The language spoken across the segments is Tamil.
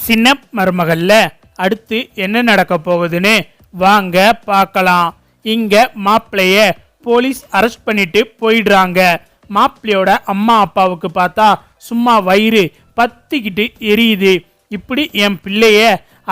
சின்ன மருமகள்ல அடுத்து என்ன நடக்க போகுதுன்னு வாங்க பார்க்கலாம். இங்க மாப்பிளைய போலீஸ் அரெஸ்ட் பண்ணிட்டு போயிடுறாங்க. மாப்பிள்ளையோட அம்மா அப்பாவுக்கு பார்த்தா சும்மா வயிறு பத்திக்கிட்டு எரியுது. இப்படி என் பிள்ளைய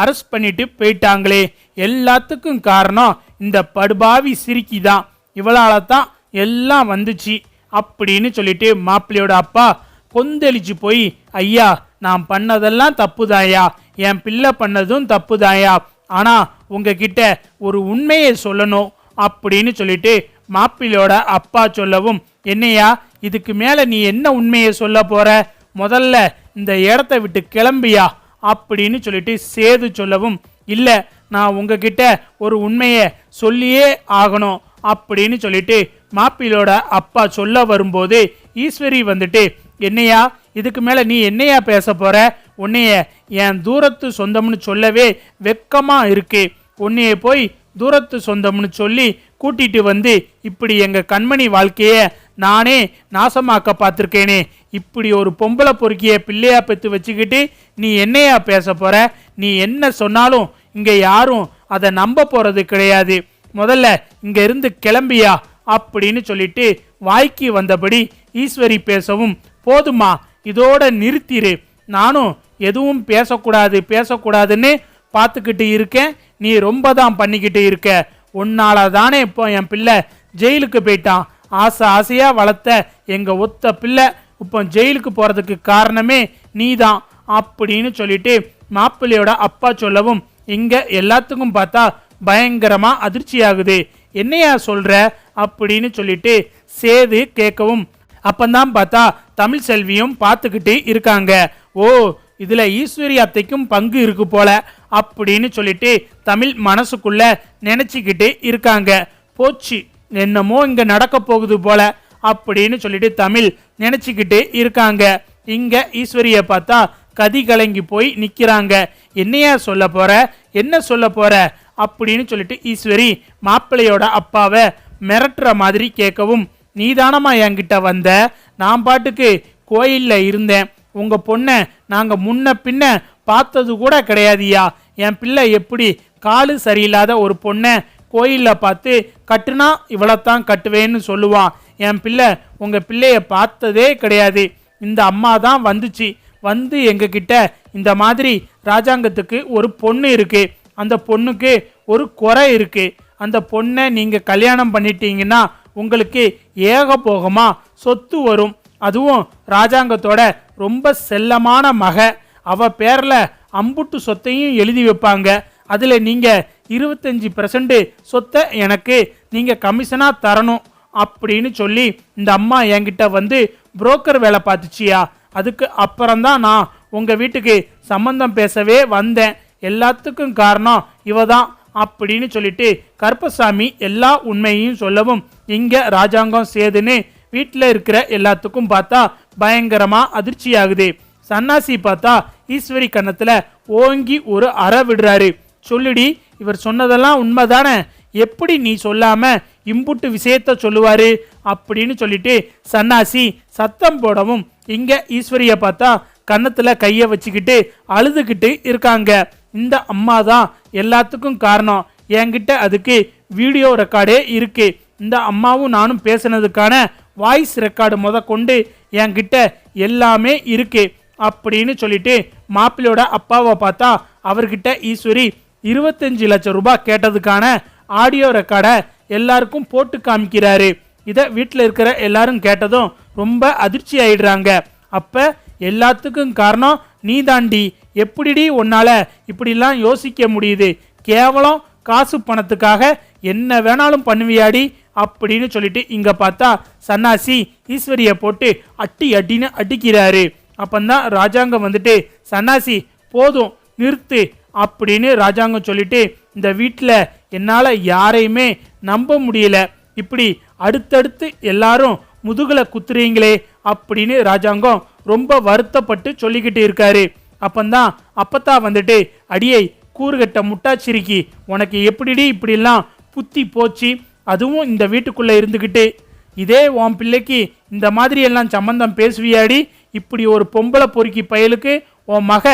அரெஸ்ட் பண்ணிட்டு போயிட்டாங்களே, எல்லாத்துக்கும் காரணம் இந்த படுபாவி சிரிக்கி தான், இவளால தான் எல்லாம் வந்துச்சு அப்படின்னு சொல்லிட்டு மாப்பிள்ளையோட அப்பா கொந்தளிச்சு போய், ஐயா நான் பண்ணதெல்லாம் தப்புதாயா, என் பிள்ளை பண்ணதும் தப்புதாயா, ஆனா உங்ககிட்ட ஒரு உண்மையை சொல்லணும் அப்படின்னு சொல்லிட்டு மாப்பிள்ளையோட அப்பா சொல்லவும், என்னையா இதுக்கு மேல நீ என்ன உண்மையை சொல்ல போற, முதல்ல இந்த இடத்த விட்டு கிளம்பியா அப்படின்னு சொல்லிட்டு சேது சொல்லவும், இல்ல நான் உங்ககிட்ட ஒரு உண்மையை சொல்லியே ஆகணும் அப்படின்னு சொல்லிட்டு மாப்பிள்ளையோட அப்பா சொல்ல வரும்போது ஈஸ்வரி வந்துட்டு, என்னையா இதுக்கு மேல நீ என்னையா பேச போற, உன்னைய என் தூரத்து சொந்தம்னு சொல்லவே வெக்கமா இருக்கு, உன்னைய போய் தூரத்து சொந்தம்னு சொல்லி கூட்டிட்டு வந்து இப்படி எங்க கண்மணி வாழ்க்கைய நானே நாசமாக்க பார்த்துருக்கேனே, இப்படி ஒரு பொம்பளை பொறுக்கிய பிள்ளையா பெற்று வச்சுக்கிட்டு நீ என்னையா பேச போற, நீ என்ன சொன்னாலும் இங்க யாரும் அதை நம்ப போறது கிடையாது, முதல்ல இங்க இருந்து கிளம்பியா அப்படின்னு சொல்லிட்டு வாய்க்கு வந்தபடி ஈஸ்வரி பேசவும், போதுமா இதோட நிறுத்திரு, நானும் எதுவும் பேசக்கூடாதுன்னு பார்த்துக்கிட்டு இருக்கேன், நீ ரொம்ப தான் பண்ணிக்கிட்டு இருக்க, உன்னால தானே இப்போ என் பிள்ளை ஜெயிலுக்கு போயிட்டான், ஆசையா வளர்த்த எங்க ஒத்த பிள்ளை இப்போ ஜெயிலுக்கு போறதுக்கு காரணமே நீதான் அப்படின்னு சொல்லிட்டு மாப்பிள்ளையோட அப்பா சொல்லவும், இங்க எல்லாத்துக்கும் பார்த்தா பயங்கரமா அதிர்ச்சி ஆகுது, என்னையா சொல்ற அப்படின்னு சொல்லிட்டு சேது கேட்கவும், அப்பந்தான் பார்த்தா தமிழ் செல்வியும் பார்த்துக்கிட்டு இருக்காங்க. ஓ இதுல ஈஸ்வரி அத்தைக்கும் பங்கு இருக்கு போல அப்படின்னு சொல்லிட்டு தமிழ் மனசுக்குள்ள நினைச்சுக்கிட்டு இருக்காங்க. போச்சு என்னமோ இங்க நடக்க போகுது போல அப்படின்னு சொல்லிட்டு தமிழ் நினைச்சுக்கிட்டு இருக்காங்க. இங்க ஈஸ்வரிய பார்த்தா கதி கலங்கி போய் நிக்கிறாங்க. என்னையா சொல்ல போற அப்படின்னு சொல்லிட்டு ஈஸ்வரி மாப்பிள்ளையோட அப்பாவை மிரட்டுற மாதிரி கேட்கவும், நீதானமா என்கிட்ட வந்த, நான் பாட்டுக்கு கோயில்ல இருந்தேன், உங்க பொண்ணை நாங்க முன்ன பின்ன பார்த்தது கூட கிடையாதியா, என் பிள்ளை எப்படி காலு சரியில்லாத ஒரு பொண்ணை கோயில்ல பார்த்து கட்டுனா இவ்வளோத்தான் கட்டுவேன்னு சொல்லுவான், என் பிள்ளை உங்க பிள்ளைய பார்த்ததே கிடையாது, இந்த அம்மா தான் வந்து எங்ககிட்ட இந்த மாதிரி ராஜாங்கத்துக்கு ஒரு பொண்ணு இருக்கு, அந்த பொண்ணுக்கு ஒரு குறை இருக்கு, அந்த பொண்ணை நீங்க கல்யாணம் பண்ணிட்டீங்கன்னா உங்களுக்கு ஏகபோகமா சொத்து வரும், அதுவும் ராஜாங்கத்தோட ரொம்ப செல்லமான மக, அவ பேர்ல அம்புட்டு சொத்தையும் எழுதி வைப்பாங்க, அதுல நீங்க 25% சொத்தை எனக்கு நீங்க கமிஷனா தரணும் அப்படின்னு சொல்லி இந்த அம்மா என்கிட்ட வந்து புரோக்கர் வேலை பார்த்துச்சியா, அதுக்கு அப்புறம்தான் நான் உங்க வீட்டுக்கு சம்பந்தம் பேசவே வந்தேன், எல்லாத்துக்கும் காரணம் இவதான் அப்படின்னு சொல்லிட்டு கருப்பசாமி எல்லா உண்மையையும் சொல்லவும், இங்க ராஜாங்கம் சேதுன்னு வீட்டில் இருக்கிற எல்லாத்துக்கும் பார்த்தா பயங்கரமா அதிர்ச்சி ஆகுது. சன்னாசி பார்த்தா ஈஸ்வரி கன்னத்துல ஓங்கி ஒரு அறை விடுறாரு. சொல்லுடி, இவர் சொன்னதெல்லாம் உண்மைதானே, எப்படி நீ சொல்லாம இம்புட்டு விஷயத்த சொல்லுவாரு அப்படின்னு சொல்லிட்டு சன்னாசி சத்தம் போடவும், இங்க ஈஸ்வரிய பார்த்தா கன்னத்துல கைய வச்சுக்கிட்டு அழுதுகிட்டு இருக்காங்க. இந்த அம்மா தான் எல்லாத்துக்கும் காரணம், என்கிட்ட அதுக்கு வீடியோ ரெக்கார்டே இருக்கு, இந்த அம்மாவும் நானும் பேசுனதுக்கான வாய்ஸ் ரெக்கார்டு கொண்டு என்கிட்ட எல்லாமே இருக்கு அப்படின்னு சொல்லிட்டு மாப்பிள்ளையோட அப்பாவை பார்த்தா அவர்கிட்ட ஈஸ்வரி 25 லட்சம் ரூபாய் கேட்டதுக்கான ஆடியோ ரெக்கார்டை எல்லாருக்கும் போட்டு காமிக்கிறாரு. இதை வீட்டில் இருக்கிற எல்லாரும் கேட்டதும் ரொம்ப அதிர்ச்சி ஆயிடுறாங்க. அப்ப எல்லாத்துக்கும் காரணம் நீ தாண்டி, எப்படிடி உன்னால இப்படிலாம் யோசிக்க முடியுது, கேவலம் காசு பணத்துக்காக என்ன வேணாலும் பண்ணுவியாடி அப்படின்னு சொல்லிட்டு இங்க பார்த்தா சன்னாசி ஈஸ்வரிய போட்டு அடின்னு அடிக்கிறாரு. அப்பந்தான் ராஜாங்கம் வந்துட்டு, சன்னாசி போதும் நிறுத்து அப்படின்னு ராஜாங்கம் சொல்லிட்டு, இந்த வீட்டில் என்னால் யாரையுமே நம்ப முடியல, இப்படி அடுத்தடுத்து எல்லாரும் முதுகுல குத்துறீங்களே அப்படின்னு ராஜாங்கம் ரொம்ப வருத்தப்பட்டு சொல்லிக்கிட்டு இருக்காரு. அப்பத்தா வந்துட்டு, அடியை கூறுகட்ட முட்டாச்சிரிக்கி, உனக்கு எப்படிடி இப்படிலாம் புத்தி போச்சு, அதுவும் இந்த வீட்டுக்குள்ள இருந்துக்கிட்டு, இதே உன் பிள்ளைக்கு இந்த மாதிரி எல்லாம் சம்பந்தம் பேசுவியாடி, இப்படி ஒரு பொம்பளை பொறுக்கி பயலுக்கு உன் மக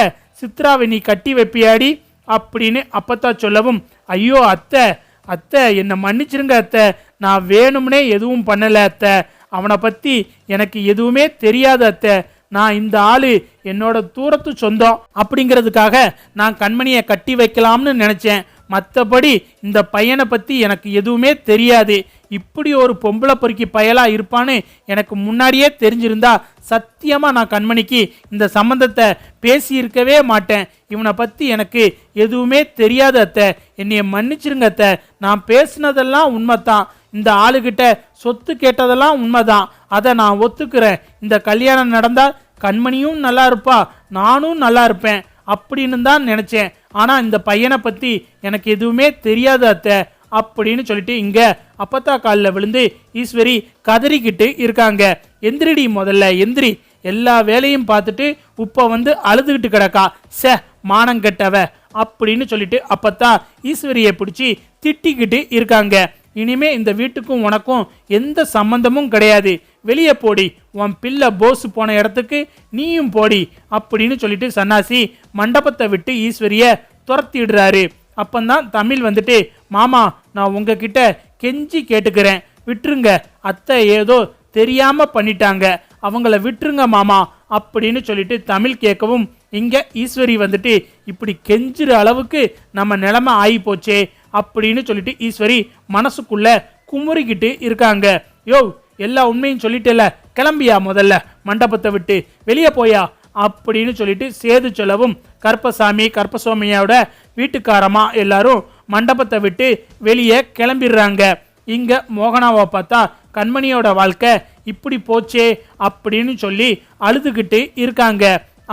சித்ராவை நீ கட்டி வைப்பியாடி அப்படின்னு அப்பத்தா சொல்லவும், ஐயோ அத்தை அத்தை என்னை மன்னிச்சிருங்க அத்தை, நான் வேணும்னே எதுவும் பண்ணல அத்தை, அவனை பற்றி எனக்கு எதுவுமே தெரியாது அத்தை, நான் இந்த ஆளு என்னோட தூரத்து சொந்தம் அப்படிங்கிறதுக்காக நான் கண்மணியை கட்டி வைக்கலாம்னு நினச்சேன், மற்றபடி இந்த பையனை பற்றி எனக்கு எதுவுமே தெரியாது, இப்படி ஒரு பொம்பளை பொறுக்கி பயலா இருப்பான்னு எனக்கு முன்னாடியே தெரிஞ்சிருந்தா சத்தியமாக நான் கண்மணிக்கு இந்த சம்பந்தத்தை பேசியிருக்கவே மாட்டேன், இவனை பற்றி எனக்கு எதுவுமே தெரியாது அத்தை, என்னைய மன்னிச்சிருங்க அத்தை, நான் பேசினதெல்லாம் உண்மைதான், இந்த ஆளுகிட்ட சொத்து கேட்டதெல்லாம் உண்மைதான், அதை நான் ஒத்துக்கிறேன், இந்த கல்யாணம் நடந்தால் கண்மணியும் நல்லா இருப்பா நானும் நல்லா இருப்பேன் அப்படின்னு தான் நினச்சேன், ஆனால் இந்த பையனை பற்றி எனக்கு எதுவுமே தெரியாது அத்தை அப்படின்னு சொல்லிட்டு இங்க அப்பத்தா காலில் விழுந்து ஈஸ்வரி கதறிக்கிட்டு இருக்காங்க. எந்திரிடி முதல்ல எந்திரி, எல்லா வேலையும் பார்த்துட்டு உப்ப வந்து அழுதுகிட்டு கிடக்கா, சே மானங்கெட்டவ அப்படின்னு சொல்லிட்டு அப்பத்தா ஈஸ்வரியை பிடிச்சி திட்டிக்கிட்டு இருக்காங்க. இனிமே இந்த வீட்டுக்கும் உனக்கும் எந்த சம்பந்தமும் கிடையாது, வெளியே போடி, உன் பிள்ளை போஸ் போன இடத்துக்கு நீயும் போடி அப்படின்னு சொல்லிட்டு சன்னாசி மண்டபத்தை விட்டு ஈஸ்வரிய துரத்திடுறாரு. அப்பந்தான் தமிழ் வந்துட்டு, மாமா நான் உங்ககிட்ட கெஞ்சி கேட்டுக்கிறேன், விட்டுருங்க, அத்தை ஏதோ தெரியாம பண்ணிட்டாங்க, அவங்கள விட்டுருங்க மாமா அப்படின்னு சொல்லிட்டு தமிழ் கேட்கவும், இங்க ஈஸ்வரி வந்துட்டு இப்படி கெஞ்சுற அளவுக்கு நம்ம நிலைமை ஆகி போச்சே அப்படின்னு சொல்லிட்டு ஈஸ்வரி மனசுக்குள்ள குமுறிக்கிட்டு இருக்காங்க. யோ எல்லா உண்மையும் சொல்லிட்டேல, கிளம்பியா முதல்ல மண்டபத்தை விட்டு வெளியே போயா அப்படின்னு சொல்லிட்டு சேது சொல்லவும், கருப்பசாமி கருப்பசாமியோட வீட்டுக்காரமா எல்லாரும் மண்டபத்தை விட்டு வெளியே கிளம்பிடுறாங்க. இங்க மோகனாவை பார்த்தா கண்மணியோட வாழ்க்கை இப்படி போச்சே அப்படின்னு சொல்லி அழுதுகிட்டு இருக்காங்க.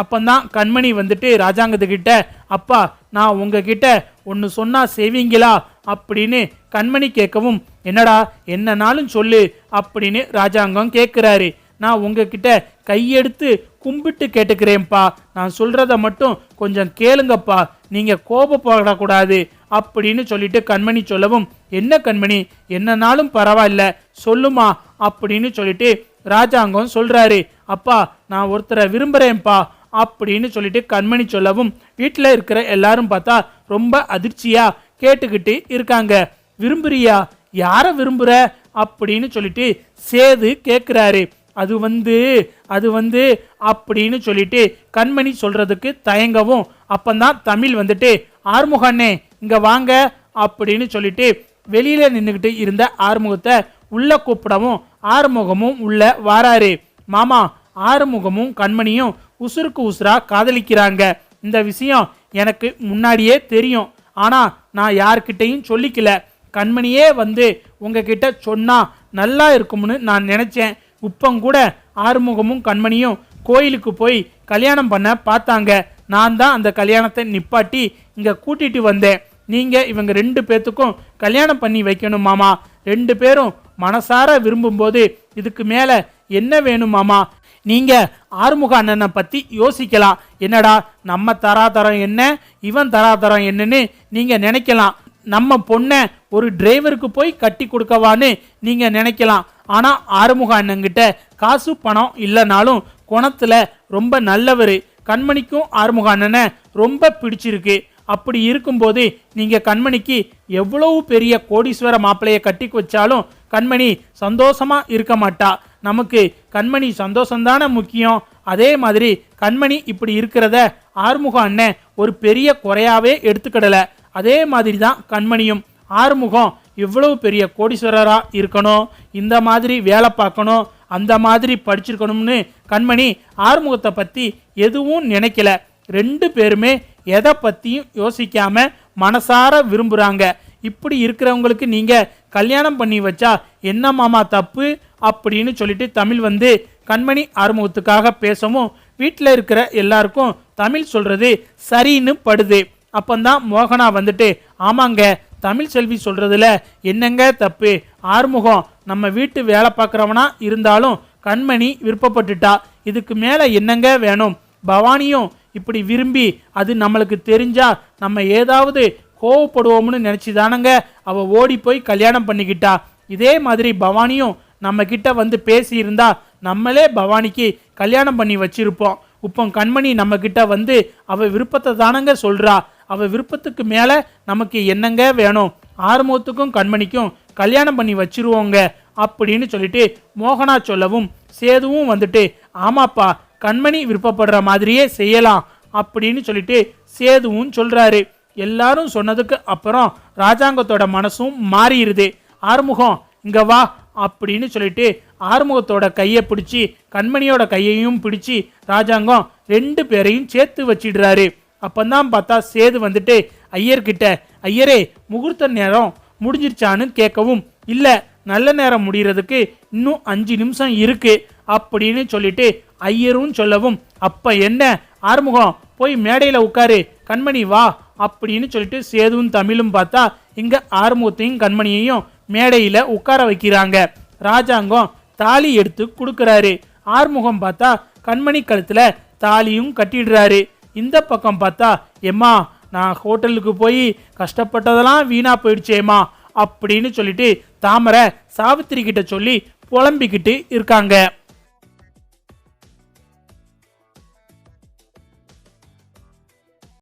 அப்பந்தான் கண்மணி வந்துட்டு ராஜாங்கத்துக்கிட்ட, அப்பா நான் உங்ககிட்ட ஒன்று சொன்னா செய்வீங்களா அப்படின்னு கண்மணி கேட்கவும், என்னடா என்னன்னாலும் சொல்லு அப்படின்னு ராஜாங்கம் கேட்குறாரு. நான் உங்ககிட்ட கையெடுத்து கும்பிட்டு கேட்டுக்கிறேன்ப்பா, நான் சொல்றத மட்டும் கொஞ்சம் கேளுங்கப்பா, நீங்க கோபப்படக்கூடாது அப்படின்னு சொல்லிட்டு கண்மணி சொல்லவும், என்ன கண்மணி என்னன்னாலும் பரவாயில்ல சொல்லுமா அப்படின்னு சொல்லிட்டு ராஜாங்கம் சொல்றாரு. அப்பா நான் ஒருத்தரை விரும்புறேன்ப்பா அப்படின்னு சொல்லிட்டு கண்மணி சொல்லவும், வீட்டில் இருக்கிற எல்லாரும் பார்த்தா ரொம்ப அதிர்ச்சியா கேட்டுக்கிட்டு இருக்காங்க. விரும்புறியா, யார விரும்புற அப்படின்னு சொல்லிட்டு சேது கேட்குறாரு. அது வந்து அப்படின்னு சொல்லிட்டு கண்மணி சொல்றதுக்கு தயங்கவும், அப்பந்தான் தமிழ் வந்துட்டு, ஆறுமுகண்ணே இங்க வாங்க அப்படின்னு சொல்லிட்டு வெளியில நின்றுக்கிட்டு இருந்த ஆறுமுகத்தை உள்ள கூப்பிடவும், ஆறுமுகமும் உள்ள வாராரு. மாமா ஆறுமுகமும் கண்மணியும் உசுருக்கு உசுரா காதலிக்கிறாங்க, இந்த விஷயம் எனக்கு முன்னாடியே தெரியும், ஆனா நான் யார்கிட்டையும் சொல்லிக்கல, கண்மணியே வந்து உங்ககிட்ட சொன்னா நல்லா இருக்கும்னு நான் நினைச்சேன். உப்பங்கூட ஆறுமுகமும் கண்மணியும் கோயிலுக்கு போய் கல்யாணம் பண்ண பார்த்தாங்க, நான் தான் அந்த கல்யாணத்தை நிப்பாட்டி இங்க கூட்டிட்டு வந்தேன். நீங்க இவங்க 2 பேத்துக்கும் கல்யாணம் பண்ணி வைக்கணும் மாமா, 2 பேரும் மனசார விரும்பும்போது இதுக்கு மேல என்ன வேணும் மாமா, நீங்க ஆறுமுக அண்ணனை பத்தி யோசிக்கலாம், என்னடா நம்ம தராதரம் என்ன இவன் தராதரம் என்னன்னு நீங்க நினைக்கலாம், நம்ம பொண்ணை ஒரு டிரைவருக்கு போய் கட்டி கொடுக்கவான்னு நீங்க நினைக்கலாம், ஆனா ஆறுமுக அண்ணங்கிட்ட காசு பணம் இல்லைனாலும் குணத்துல ரொம்ப நல்லவர், கண்மணிக்கும் ஆறுமுக அண்ணனை ரொம்ப பிடிச்சிருக்கு, அப்படி இருக்கும்போது நீங்க கண்மணிக்கு எவ்வளவு பெரிய கோடீஸ்வர மாப்பிள்ளைய கட்டி வச்சாலும் கண்மணி சந்தோஷமா இருக்க மாட்டா, நமக்கு கண்மணி சந்தோஷம்தானே முக்கியம், அதே மாதிரி கண்மணி இப்படி இருக்கிறத ஆறுமுக அண்ணன் ஒரு பெரிய குறையாவே எடுத்துக்கிடல, அதே மாதிரி தான் கண்மணியும், ஆறுமுகம் இவ்வளவு பெரிய கோடீஸ்வரரா இருக்கணும், இந்த மாதிரி வேலை பார்க்கணும், அந்த மாதிரி படிச்சிருக்கணும்னு கண்மணி ஆறுமுகத்தை பத்தி எதுவும் நினைக்கல, 2 பேருமே எதை பத்தியும் யோசிக்காம மனசார விரும்புறாங்க, இப்படி இருக்கிறவங்களுக்கு நீங்க கல்யாணம் பண்ணி வச்சா என்ன மாமா தப்பு அப்படின்னு சொல்லிட்டு தமிழ் வந்து கண்மணி ஆறுமுகத்துக்காக பேசவும், வீட்டில் இருக்கிற எல்லாருக்கும் தமிழ் சொல்றது சரின்னு படுது. அப்பந்தான் மோகனா வந்துட்டு, ஆமாங்க தமிழ் செல்வி சொல்றதுல என்னங்க தப்பு, ஆறுமுகம் நம்ம வீட்டு வேலை பார்க்குறவனா இருந்தாலும் கண்மணி விருப்பப்பட்டுட்டா, இதுக்கு மேலே என்னங்க வேணும், பவானியும் இப்படி விரும்பி அது நம்மளுக்கு தெரிஞ்சா நம்ம ஏதாவது கோவப்படுவோம்னு நினச்சி தானங்க அவ ஓடி போய் கல்யாணம் பண்ணிக்கிட்டா, இதே மாதிரி பவானியும் நம்ம கிட்ட வந்து பேசியிருந்தா நம்மளே பவானிக்கு கல்யாணம் பண்ணி வச்சிருப்போம், இப்போ கண்மணி நம்ம கிட்ட வந்து அவ விருப்பத்தை தானங்க சொல்றா. அவ விருப்பத்துக்கு மேல நமக்கு என்னங்க வேணும்? ஆறுமுகத்துக்கும் கண்மணிக்கும் கல்யாணம் பண்ணி வச்சிருவோங்க அப்படின்னு சொல்லிட்டு மோகனா சொல்லவும் சேதுவும் வந்துட்டு ஆமாப்பா கண்மணி விருப்பப்படுற மாதிரியே செய்யலாம் அப்படின்னு சொல்லிட்டு சேதுவும் சொல்றாரு. எல்லாரும் சொன்னதுக்கு அப்புறம் ராஜாங்கத்தோட மனசும் மாறிடுது. ஆறுமுகம் இங்க வா அப்படின்னு சொல்லிட்டு ஆறுமுகத்தோட கையை பிடிச்சி கண்மணியோட கையையும் பிடிச்சி ராஜாங்கம் 2 பேரையும் சேர்த்து வச்சிடுறாரு. அப்பந்தான் பார்த்தா சேது வந்துட்டு ஐயர்கிட்ட ஐயரே முகூர்த்த நேரம் முடிஞ்சிருச்சான்னு கேட்கவும் இல்ல நல்ல நேரம் முடிகிறதுக்கு இன்னும் 5 நிமிஷம் இருக்கு அப்படின்னு சொல்லிட்டு ஐயரும் சொல்லவும் அப்ப என்ன ஆறுமுகம் போய் மேடையில உட்காரு கண்மணி வா அப்படின்னு சொல்லிட்டு சேதுவும் தமிழும் பார்த்தா இங்க ஆறுமுகத்தையும் கண்மணியையும் மேடையில உட்கார வைக்கிறாங்க. ராஜாங்கம் தாலி எடுத்து கொடுக்கறாரு. ஆறுமுகம் பார்த்தா கண்மணி கழுத்துல தாலியும் கட்டிடுறாரு. இந்த பக்கம் பார்த்தா எம்மா நான் ஹோட்டலுக்கு போய் கஷ்டப்பட்டதெல்லாம் வீணா போயிடுச்சேம்மா அப்படின்னு சொல்லிட்டு தாமரை சாவித்திரி கிட்ட சொல்லி புலம்பிக்கிட்டு இருக்காங்க.